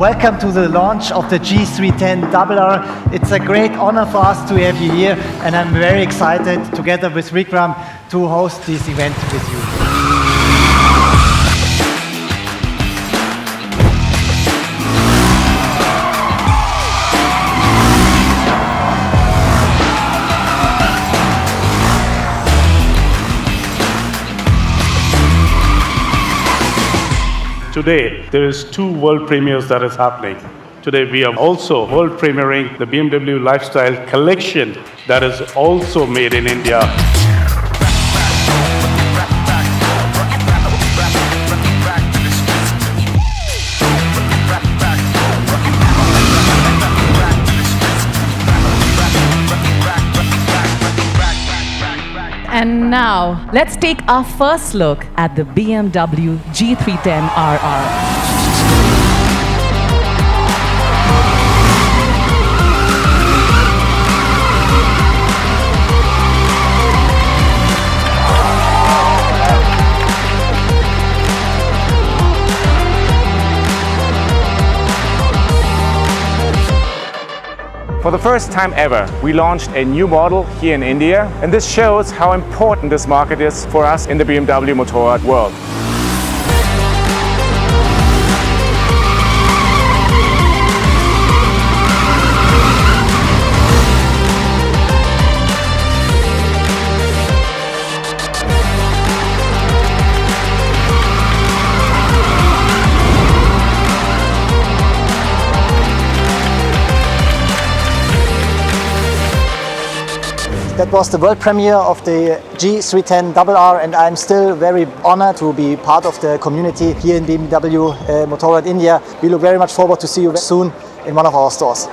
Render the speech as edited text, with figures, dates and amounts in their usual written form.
Welcome to the launch of the G310RR. It's a great honor for us to have you here, and I'm very excited, together with Vikram, to host this event with you. Today, there is two world premieres that is happening. Today, we are also world premiering the BMW Lifestyle Collection that is also made in India. And now, let's take our first look at the BMW G310RR. For the first time ever, we launched a new model here in India, and this shows how important this market is for us in the BMW Motorrad world. That was the world premiere of the G310RR, and I'm still very honored to be part of the community here in BMW Motorrad India. We look very much forward to see you soon in one of our stores.